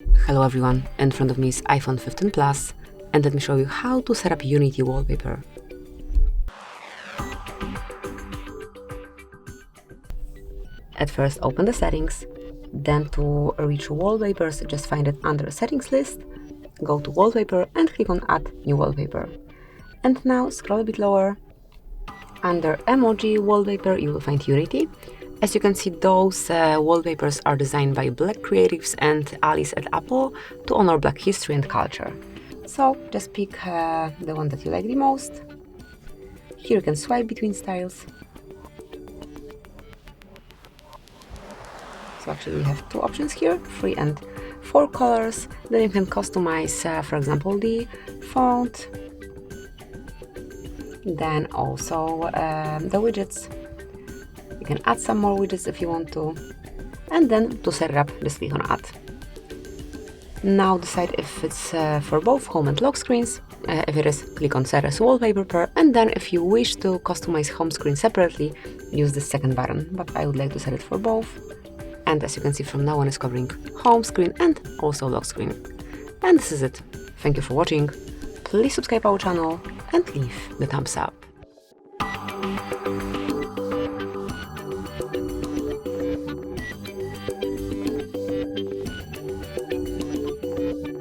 Hello everyone, in front of me is iPhone 15 Plus, and let me show you how to set up Unity Wallpaper. At first open the settings, then to reach wallpapers just find it under settings list, go to wallpaper and click on add new wallpaper. And now scroll a bit lower, under emoji wallpaper you will find Unity. As you can see, those wallpapers are designed by Black creatives and Alice at Apple to honor Black history and culture. So just pick the one that you like the most. Here you can swipe between styles. So actually we have two options here, 3 and 4 colors. Then you can customize, for example, the font. Then also the widgets. You can add some more widgets if you want to. And then to set it up, just click on add. Now decide if it's for both home and lock screens. If it is, click on set as wallpaper, and then if you wish to customize home screen separately, use the second button, but I would like to set it for both. And as you can see, from now on is covering home screen and also lock screen. And this is it. Thank you for watching. Please subscribe our channel and leave the thumbs up.